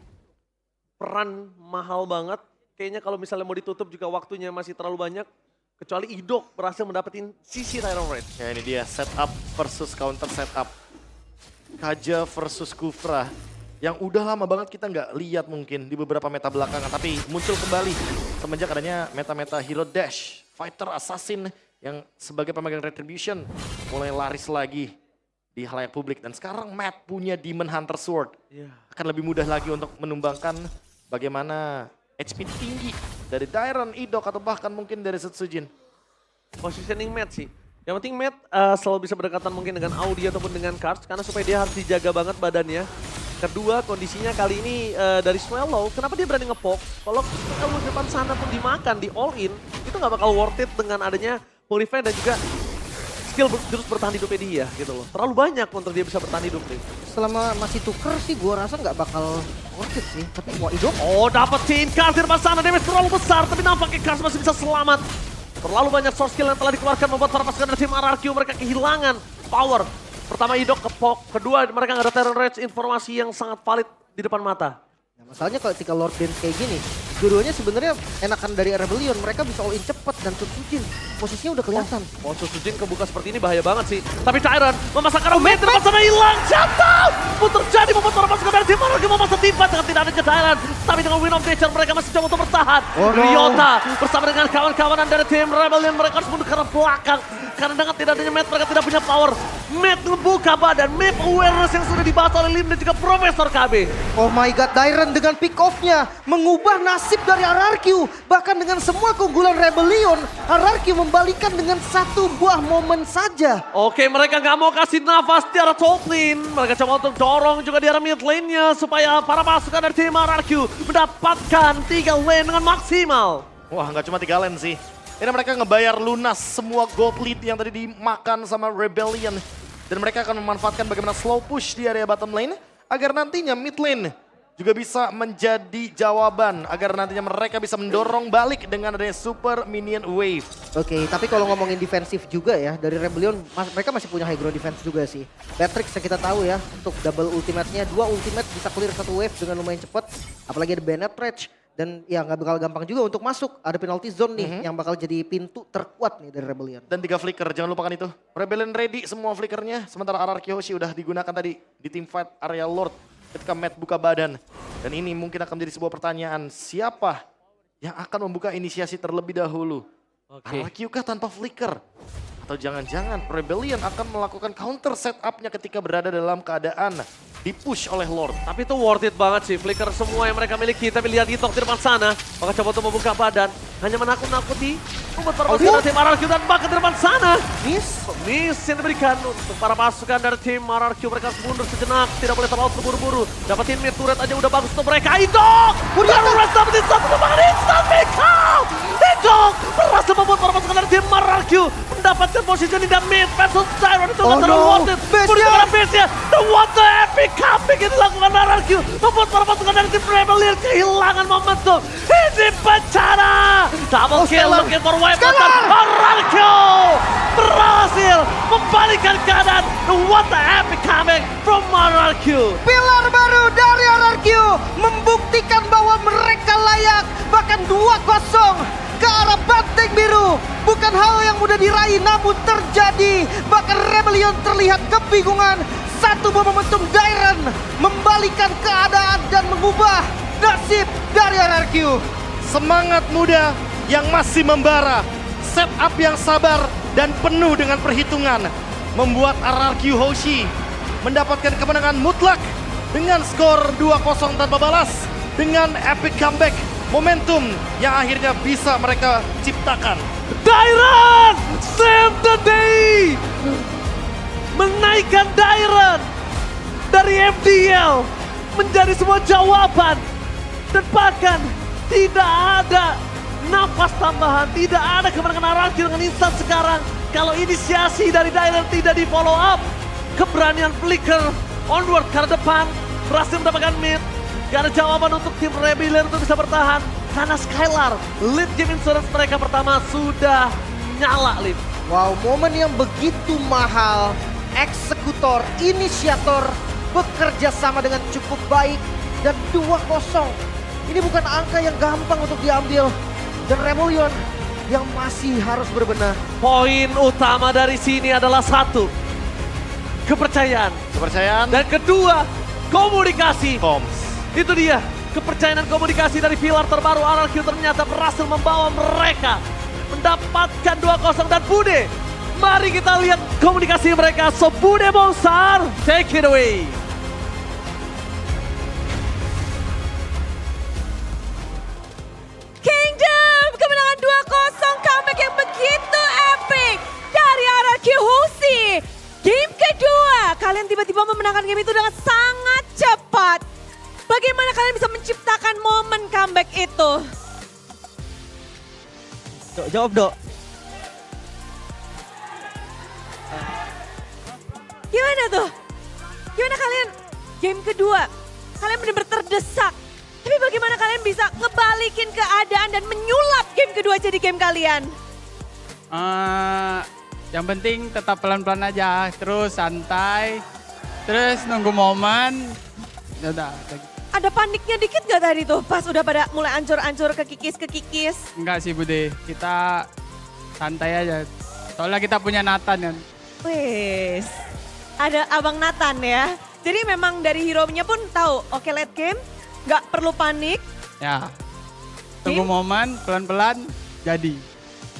C: peran mahal banget. Kayaknya kalau misalnya mau ditutup juga waktunya masih terlalu banyak. Kecuali Idok berhasil mendapatkan sisi Tyrant Red.
A: Ya ini dia setup versus counter setup. Kaja versus Kufra. Yang udah lama banget kita nggak lihat mungkin di beberapa meta belakangan. Tapi muncul kembali semenjak adanya meta-meta Hero Dash. Fighter Assassin yang sebagai pemegang Retribution mulai laris lagi di halayak publik. Dan sekarang Matt punya Demon Hunter Sword. Akan lebih mudah lagi untuk menumbangkan bagaimana HP tinggi dari Dairon, Idok, atau bahkan mungkin dari Sutsujin.
C: Positioning Matt sih. Yang penting Matt selalu bisa berdekatan mungkin dengan Audi ataupun dengan Kars. Karena supaya dia harus dijaga banget badannya. Kedua, kondisinya kali ini dari Swallow, kenapa dia berani nge-poke? Kalau di depan sana pun dimakan, di all-in, itu nggak bakal worth it dengan adanya Purify dan juga skill terus bertahan hidupnya dia gitu loh. Terlalu banyak untuk dia bisa bertahan hidup nih.
B: Selama masih tuker sih gua rasa nggak bakal worth it sih. Tapi wah Idok
C: Oh, dapetin Kars di depan sana, damage terlalu besar, tapi nampaknya Kars masih bisa selamat. Terlalu banyak source skill yang telah dikeluarkan membuat para pasukan dari tim RRQ mereka kehilangan power. Pertama Idok ke-poke, kedua mereka nggak ada Terror Rage, informasi yang sangat valid di depan mata.
B: Nah, masalahnya kalau ketika Lord Dance kayak gini, dua-duanya sebenarnya enakan dari Rebellion. Mereka bisa all in cepet dan Sutsujin posisinya udah kelihatan.
C: Oh, Sutsujin kebuka seperti ini bahaya banget sih. Tapi Tyrant memasang arah Matt di depan sana hilang. Jatuh! Pun terjadi membuat para pasukan dari tim RRQ memasang timbat dengan tidak adanya Tyrant. Tapi dengan Win of Nature mereka masih coba untuk bertahan.
B: Oh, no.
C: Ryota bersama dengan kawan-kawanan dari tim Rebellion mereka harus mundur ke arah belakang. Karena dengan tidak adanya Matt mereka tidak punya power. Matt ngebuka badan, map awareness yang sudah dibahas oleh Lim dan juga Profesor KB.
B: Oh my god, Dairon dengan pick off-nya mengubah nasib dari RRQ. Bahkan dengan semua keunggulan Rebellion, RRQ membalikan dengan satu buah momen saja.
C: Oke, mereka nggak mau kasih nafas di arah top lane. Mereka coba untuk dorong juga di arah mid lane-nya supaya para pasukan dari tim RRQ mendapatkan 3 lane dengan maksimal.
A: Wah nggak cuma 3 lane sih. Ini mereka ngebayar lunas semua gold lead yang tadi dimakan sama Rebellion. Dan mereka akan memanfaatkan bagaimana slow push di area bottom lane agar nantinya mid lane juga bisa menjadi jawaban agar nantinya mereka bisa mendorong balik dengan adanya Super Minion Wave.
B: Oke, tapi kalau ngomongin defensif juga ya, dari Rebellion mereka masih punya high ground defense juga sih. Patrick yang kita tahu ya, untuk double ultimate-nya, 2 ultimate bisa clear 1 wave dengan lumayan cepat. Apalagi ada Bennett Rage. Dan ya nggak bakal gampang juga untuk masuk. Ada penalty zone nih yang bakal jadi pintu terkuat nih dari Rebellion.
A: Dan 3 flicker, jangan lupakan itu. Rebellion ready semua flickernya, sementara RRQ Hoshi udah digunakan tadi di teamfight area Lord ketika Matt buka badan. Dan ini mungkin akan menjadi sebuah pertanyaan, siapa yang akan membuka inisiasi terlebih dahulu? RRQ kah tanpa flicker? Atau jangan-jangan Rebellion akan melakukan counter setupnya ketika berada dalam keadaan dipush oleh Lord.
C: Tapi itu worth it banget sih, flicker semua yang mereka miliki. Tapi lihat Itok di depan sana, maka coba untuk membuka badan. Hanya menakut-nakuti, membuat permasalahan tim RRQ dan bahkan di depan sana. Miss yang diberikan untuk para pasukan dari tim RRQ. Mereka harus mundur sejenak, tidak boleh terlalu terburu-buru. Dapetin mid turret aja udah bagus untuk mereka. Itok! Udah rest dapetin satu tembakan instant Mikal! Itok! Berhasil membuat para pasukan dari tim RRQ mendapatkan positioning dan mid versus Tyron itu nggak terlalu worth it. Berusaha base-nya, the what the epic comeback yang dilakukan RRQ membuat para pasukan dari tim Rebellion kehilangan momentum. Ini bencana! Double kill looking for wipe dan RRQ berhasil membalikan keadaan. The what the epic comeback from RRQ.
B: Pilar baru dari RRQ membuktikan bahwa mereka layak, bahkan 2-0 ke arah Banteng Biru. Bukan hal yang mudah diraih namun terjadi. Bahkan Rebellion terlihat kebingungan. Satu buah momentum Dairon membalikan keadaan dan mengubah nasib dari RRQ.
A: Semangat muda yang masih membara, setup yang sabar dan penuh dengan perhitungan membuat RRQ Hoshi mendapatkan kemenangan mutlak dengan skor 2-0 tanpa balas dengan epic comeback momentum yang akhirnya bisa mereka ciptakan.
C: Dairon save the day, menaikkan Dairon dari FDL menjadi sebuah jawaban dan bahkan tidak ada nafas tambahan, tidak ada kemenangan RRQ dengan instan sekarang. Kalau inisiasi dari Dairon tidak di follow up, keberanian flicker onward ke arah depan, berhasil mendapatkan mid. Gak ada jawaban untuk tim Rebellion untuk bisa bertahan. Karena Skylar, lead game insurance mereka pertama sudah nyala, Lip.
B: Wow, momen yang begitu mahal. Eksekutor, inisiator bekerja sama dengan cukup baik. Dan 2-0. Ini bukan angka yang gampang untuk diambil. Dan Rebellion yang masih harus berbenah.
C: Poin utama dari sini adalah satu, kepercayaan.
A: Kepercayaan
C: Dan kedua, komunikasi.
A: Koms.
C: Itu dia, kepercayaan dan komunikasi dari pilar terbaru RRQ ternyata berhasil membawa mereka mendapatkan 2-0 dan Bude. Mari kita lihat komunikasi mereka. So Bude Bonsar, take it away.
D: Kingdom, kemenangan 2-0, comeback yang begitu epic dari RRQ Hoshi. Game kedua, kalian tiba-tiba memenangkan game itu dengan sangat cepat. Bagaimana kalian bisa menciptakan momen comeback itu?
B: Dok, jawab Dok.
D: Gimana tuh? Gimana kalian game kedua? Kalian benar-benar terdesak. Tapi bagaimana kalian bisa ngebalikin keadaan dan menyulap game kedua jadi game kalian?
E: Yang penting tetap pelan-pelan aja, terus santai, terus nunggu momen. Udah.
D: Ada paniknya dikit gak tadi tuh pas udah pada mulai ancur-ancur kekikis?
E: Enggak sih Bude, kita santai aja. Soalnya kita punya Nathan kan.
D: Wes, ada Abang Nathan ya. Jadi memang dari hero-nya pun tahu, oke late game, gak perlu panik.
E: Ya, tunggu momen, pelan-pelan, jadi.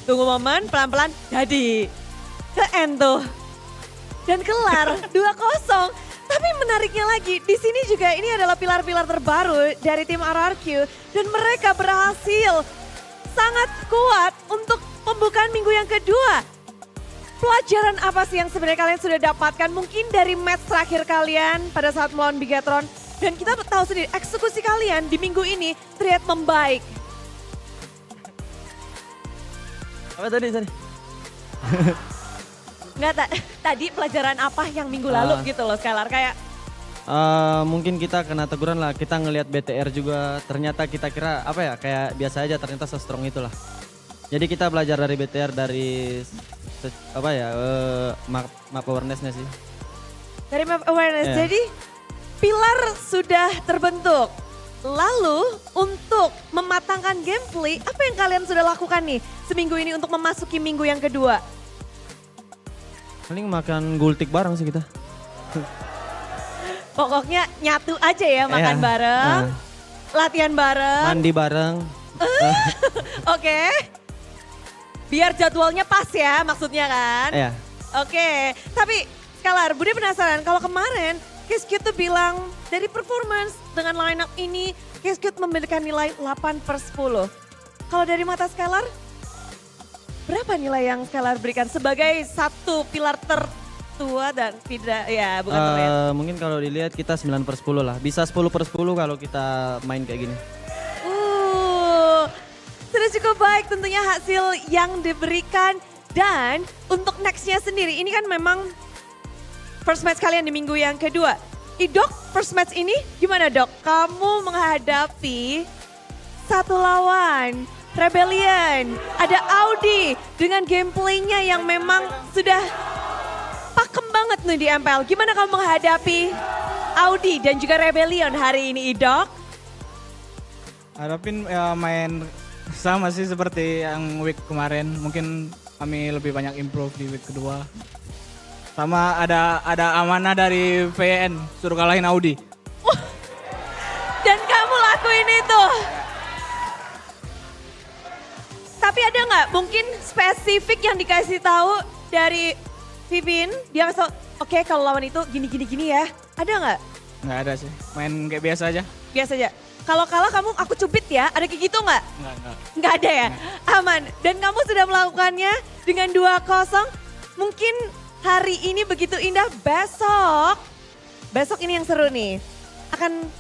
D: Tunggu momen, pelan-pelan, jadi. Ke end tuh. Dan kelar, 2-0. Tapi menariknya lagi, di sini juga ini adalah pilar-pilar terbaru dari tim RRQ. Dan mereka berhasil sangat kuat untuk pembukaan minggu yang kedua. Pelajaran apa sih yang sebenarnya kalian sudah dapatkan? Mungkin dari match terakhir kalian pada saat melawan Bigatron. Dan kita tahu sendiri, eksekusi kalian di minggu ini terlihat membaik.
B: Apa tadi?
D: Nggak, tadi pelajaran apa yang minggu lalu gitu loh Skylar. Kayak
F: Mungkin kita kena teguran lah, kita ngelihat BTR juga ternyata kita kira apa ya kayak biasa aja ternyata se-strong itulah. Jadi kita belajar dari BTR dari apa ya map awareness-nya sih.
D: Dari map awareness,
F: Iya.
D: jadi pilar sudah terbentuk. Lalu untuk mematangkan gameplay, apa yang kalian sudah lakukan nih seminggu ini untuk memasuki minggu yang kedua?
F: Paling makan gultik bareng sih kita.
D: Pokoknya nyatu aja ya, makan
F: Iya.
D: bareng, latihan bareng.
F: Mandi bareng.
D: Oke. Biar jadwalnya pas ya maksudnya kan?
F: Ya.
D: Oke, tapi Scalar, Budi penasaran kalau kemarin Cascade tuh bilang dari performance dengan lineup ini Cascade memberikan nilai 8/10. Kalau dari mata Scalar, berapa nilai yang Scalar berikan sebagai satu pilar tertua dan tidak ya bukan terlihat.
F: Mungkin kalau dilihat kita 9/10 lah. Bisa 10/10 kalau kita main kayak gini.
D: Sudah cukup baik tentunya hasil yang diberikan. Dan untuk nextnya sendiri, ini kan memang first match kalian di minggu yang kedua. Dok, first match ini gimana Dok? Kamu menghadapi satu lawan Rebellion. Ada Audi dengan gameplaynya yang memang sudah pakem banget nih di MPL. Gimana kamu menghadapi Audi dan juga Rebellion hari ini Dok?
E: Harapin ya main sama sih seperti yang week kemarin. Mungkin kami lebih banyak improve di week kedua. Sama ada amanah dari VN suruh kalahin Audi.
D: Dan kamu lakuin itu. Tapi ada nggak mungkin spesifik yang dikasih tahu dari Vivin? Dia kasih oke kalau lawan itu gini ya. Ada nggak?
E: Nggak ada sih, main kayak biasa aja.
D: Biasa aja. Kalau kalah kamu aku cubit ya, ada kayak gitu nggak?
E: Nggak.
D: Nggak ada ya? Aman. Dan kamu sudah melakukannya dengan 2-0. Mungkin hari ini begitu indah, besok ini yang seru nih.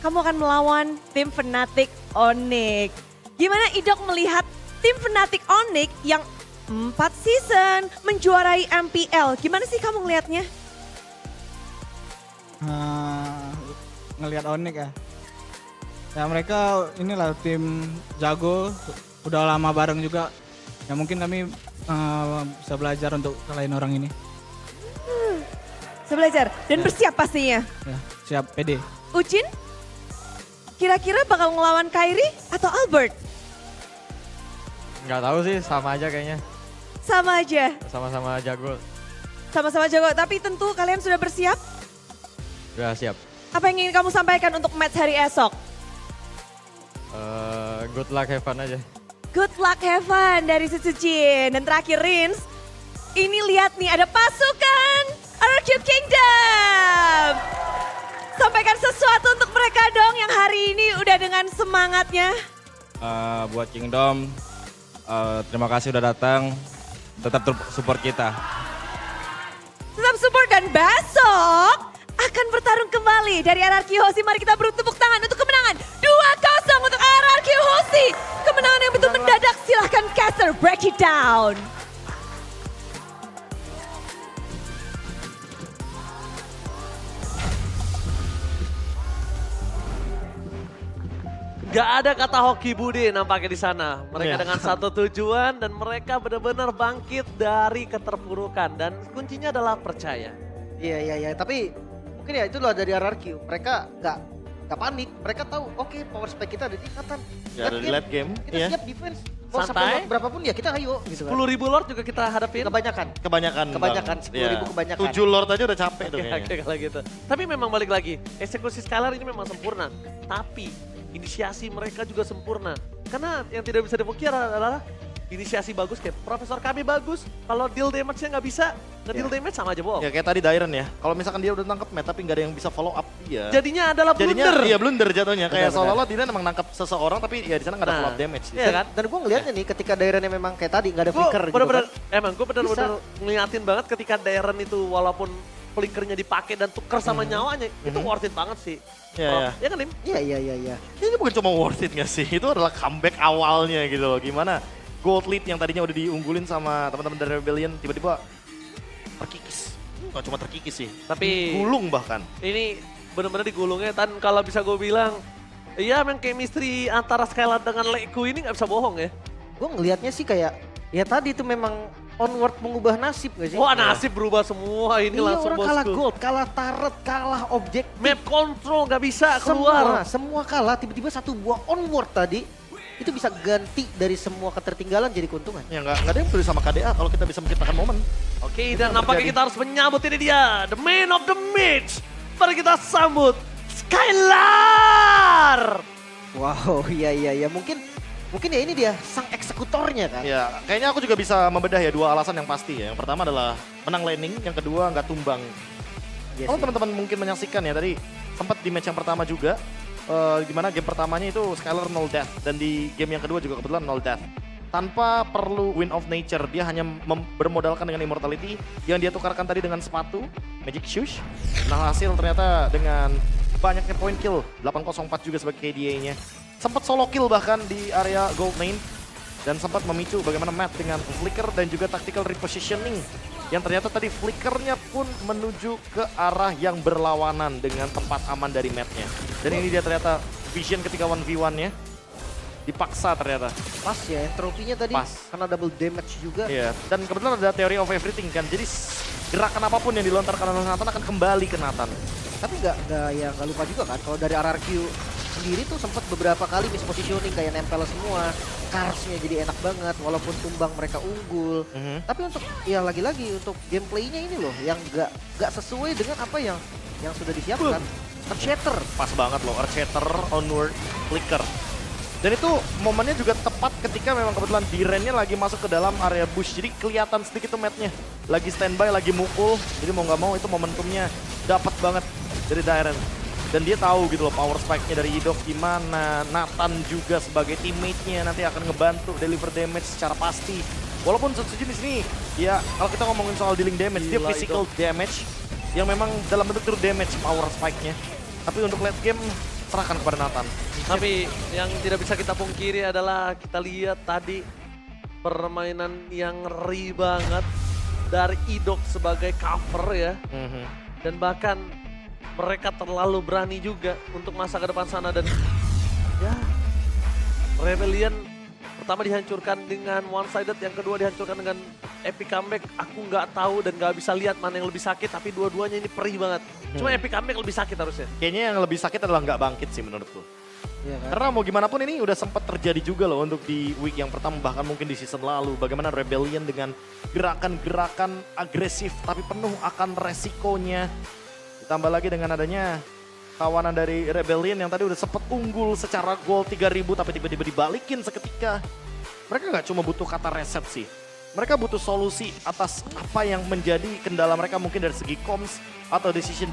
D: Kamu akan melawan tim Fnatic Onyx. Gimana Idok melihat tim Fnatic Onyx yang 4 season menjuarai MPL? Gimana sih kamu ngelihatnya?
E: Ngelihat Onyx ya. Ya mereka inilah tim jago, udah lama bareng juga. Ya mungkin kami bisa belajar untuk kalahin orang ini.
D: Saya belajar dan bersiap pastinya.
E: Ya, siap pede.
D: Uchin, kira-kira bakal ngelawan Kairi atau Albert?
G: Nggak tahu sih, sama aja kayaknya.
D: Sama aja,
G: Sama-sama jago.
D: sama-sama jago. Tapi tentu kalian sudah bersiap.
G: Udah siap.
D: Apa yang ingin kamu sampaikan untuk match hari esok?
G: Good luck, have fun aja.
D: Good luck, have fun dari Sucin. Dan terakhir Rins, ini lihat nih ada pasukan RRQ Kingdom. Sampaikan sesuatu untuk mereka dong yang hari ini udah dengan semangatnya.
H: Buat Kingdom, terima kasih udah datang, tetap support kita.
D: Tetap support dan besok akan bertarung kembali dari RRQ Hoshi. Mari kita beri tepuk tangan untuk kemenangan 2-0 untuk RRQ Hoshi. Kemenangan yang betul mendadak, silahkan caster break it down.
C: Gak ada kata hoki Budi nampaknya di sana. Mereka
A: Iya.
C: dengan satu tujuan dan mereka benar-benar bangkit dari keterpurukan. Dan kuncinya adalah percaya.
B: Iya. Tapi mungkin ya itulah dari RRQ. Mereka nggak panik. Mereka tahu oke power spike kita ada di ikatan.
A: Ya, ada di late game,
B: Kita
A: iya.
B: siap defense. Mau
C: Santai.
B: sampai berapapun ya kita ayo gitu kan.
C: 10.000 Lord juga kita hadapin.
B: Kebanyakan.
A: Kebanyakan.
B: Kebanyakan,
A: Bang.
B: 10.000 kebanyakan.
A: 7 Lord aja udah capek tuh
C: Oke,
A: kayaknya.
C: kalau gitu. Tapi memang balik lagi, eksekusi Scalar ini memang sempurna. Tapi inisiasi mereka juga sempurna. Karena yang tidak bisa dipungkiri adalah inisiasi bagus, kayak Profesor kami bagus. Kalau deal damage-nya nggak bisa, nge-deal damage sama aja bohong.
A: Ya kayak tadi Dairon ya. Kalau misalkan dia udah nangkep Matt tapi nggak ada yang bisa follow up dia.
C: Jadinya adalah blunder.
A: Iya blunder jatuhnya. Kayak
B: Benar-benar.
A: seolah-olah dia emang nangkep seseorang tapi ya di sana nggak ada follow up damage.
C: Iya kan?
B: Dan gue ngeliatnya nih ketika daerahnya memang kayak tadi nggak ada
C: Gue
B: flicker gitu
C: bener-bener,
B: kan.
C: emang gue bener-bener ngeliatin banget ketika Darren itu walaupun flickernya dipakai dan tuker sama nyawanya, itu worth it banget sih.
A: Iya,
C: Prof.
A: iya.
C: Ya kan Lim?
B: Iya.
A: Ini bukan cuma worth it nggak sih? Itu adalah comeback awalnya gitu loh. Gimana gold lead yang tadinya udah diunggulin sama teman-teman dari Rebellion tiba-tiba terkikis. Nggak cuma terkikis sih,
C: Tapi
A: gulung bahkan.
C: ini bener-bener digulungnya. Dan kalau bisa gue bilang, iya memang chemistry antara Skylar dengan Leku ini nggak bisa bohong ya.
B: Gue ngelihatnya sih kayak, ya tadi itu memang onward mengubah nasib gak sih?
C: Wah nasib berubah semua ini
B: Iya,
C: langsung
B: orang kalah
C: bosku.
B: gold, kalah turret, kalah objek.
C: Map control nggak bisa keluar.
B: Semua kalah, tiba-tiba satu buah onward tadi, itu bisa ganti dari semua ketertinggalan jadi keuntungan.
A: Ya nggak ada yang peduli sama KDA kalau kita bisa menciptakan momen.
C: Oke, dan
A: yang
C: nampaknya
A: terjadi.
C: kita harus menyambut ini dia, the man of the match. Mari kita sambut Skylar.
B: Wow, iya. Mungkin ya ini dia sang eksekutornya kan.
A: Ya, kayaknya aku juga bisa membedah ya dua alasan yang pasti ya. Yang pertama adalah menang laning, yang kedua nggak tumbang.
B: Iya
A: Kalau
B: sih.
A: teman-teman mungkin menyaksikan ya tadi sempat di match yang pertama juga, di mana game pertamanya itu Skylar 0 death dan di game yang kedua juga kebetulan 0 death. Tanpa perlu win of nature, dia hanya bermodalkan dengan immortality yang dia tukarkan tadi dengan sepatu, magic shoes. Nah hasil ternyata dengan banyaknya point kill, 804 juga sebagai KDA-nya. Sempat solo kill bahkan di area gold lane dan sempat memicu bagaimana Matt dengan flicker dan juga tactical repositioning yang ternyata tadi flickernya pun menuju ke arah yang berlawanan dengan tempat aman dari Matt-nya. Dan ini dia ternyata vision ketika 1v1-nya dipaksa ternyata.
B: Pas ya, entropinya tadi
A: Pas.
B: karena double damage juga.
A: Iya, dan kebetulan ada theory of everything kan. Jadi gerakan apapun yang dilontarkan oleh Nathan akan kembali ke Nathan.
B: Tapi nggak lupa juga kan kalau dari RRQ sendiri tuh sempat beberapa kali mispositioning kayak nempel semua, carsnya jadi enak banget walaupun tumbang mereka unggul. Tapi untuk ya lagi-lagi untuk gameplaynya ini loh yang nggak sesuai dengan apa yang sudah disiapkan. Earthshatter.
A: Pas banget loh, Earthshatter, onward, flicker. Dan itu momennya juga tepat ketika memang kebetulan Dirennya lagi masuk ke dalam area bush. Jadi kelihatan sedikit tuh Matt-nya. Lagi standby, lagi mukul. Jadi mau nggak mau itu momentumnya dapat banget dari Diren. Dan dia tahu gitu loh power spike-nya dari Idok gimana. Nathan juga sebagai teammate-nya nanti akan ngebantu deliver damage secara pasti. Walaupun Sotsuji di sini ya kalau kita ngomongin soal dealing damage, dia
C: Gila,
A: physical damage yang memang dalam bentuk true damage power spike-nya. Tapi untuk late game serahkan kepada Nathan.
C: Tapi yang tidak bisa kita pungkiri adalah kita lihat tadi permainan yang ngeri banget dari Idok sebagai cover ya. Dan bahkan mereka terlalu berani juga untuk masa ke depan sana dan ya Rebellion pertama dihancurkan dengan one-sided, yang kedua dihancurkan dengan epic comeback. Aku nggak tahu dan nggak bisa lihat mana yang lebih sakit, tapi dua-duanya ini perih banget. Cuma epic comeback lebih sakit harusnya.
A: Kayaknya yang lebih sakit adalah nggak bangkit sih menurutku.
B: Iya kan?
A: Karena mau gimana pun ini udah sempat terjadi juga loh untuk di week yang pertama, bahkan mungkin di season lalu. Bagaimana Rebellion dengan gerakan-gerakan agresif tapi penuh akan resikonya. Ditambah lagi dengan adanya kawanan dari Rebellion yang tadi udah sempat unggul secara gol 3000 tapi tiba-tiba dibalikin seketika. Mereka nggak cuma butuh kata reset sih. Mereka butuh solusi atas apa yang menjadi kendala mereka mungkin dari segi comms atau decision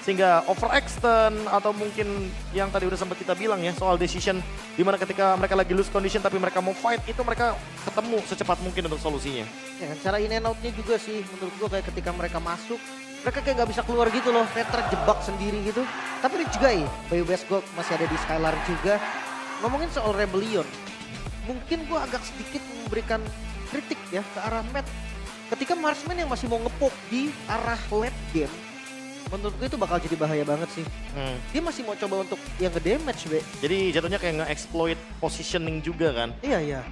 A: sehingga overextend atau mungkin yang tadi udah sempat kita bilang ya soal decision dimana ketika mereka lagi lose condition tapi mereka mau fight itu mereka ketemu secepat mungkin untuk solusinya.
B: Ya kan, cara in and out-nya juga sih menurut gua kayak ketika mereka masuk mereka kayak nggak bisa keluar gitu loh, kayak terjebak sendiri gitu. Tapi juga ya, Bayu Best Gold masih ada di Skylar juga. Ngomongin soal Rebellion, mungkin gua agak sedikit memberikan kritik ya ke arah Matt. Ketika Marksman yang masih mau ngepok di arah late game, menurut gue itu bakal jadi bahaya banget sih. Dia masih mau coba untuk yang nge-damage, Be.
A: Jadi jatuhnya kayak nge-exploit positioning juga kan.
B: Iya.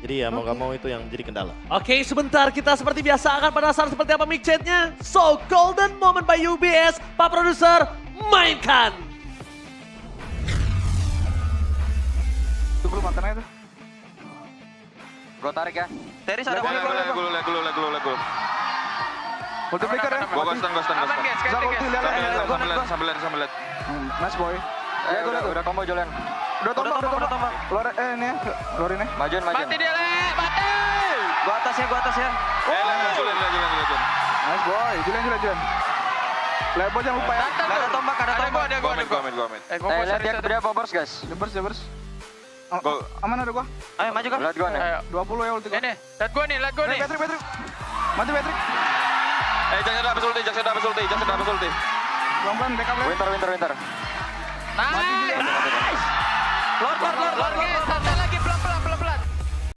A: Jadi ya mau gak mau itu yang jadi kendala.
C: Oke, sebentar kita seperti biasa akan penasaran seperti apa mic chat-nya. So, golden moment by UBS, Pak Produser, mainkan.
I: Tunggu makannya tuh.
J: Gue tarik ya.
I: Teris ada
J: Lihat dulu.
I: multiplier ya.
J: Gua ghostan. Sambil lihat.
I: Nice boy.
J: Udah combo Julian.
I: Udah tombak. Luar ini ya, luar ini.
J: Majuin.
I: Mati dia le, mati.
J: Gua atas ya. Julian.
I: Nice boy, Julian. Lebo jangan lupa ya.
J: Ada tombak. Gua mid.
I: Lihat
J: Lihat dia poppers guys.
I: Debers.
J: Go.
I: Aman ada gua.
J: Ayo maju kan. Lihat gua nih.
I: 20 ya ulti gua.
J: Ini, lihat gua nih.
I: Patrick. Mati Patrick.
J: Jangan dapat ulti.
I: Pelan-pelan backup lane.
J: Winter.
I: Nice.
J: Lord.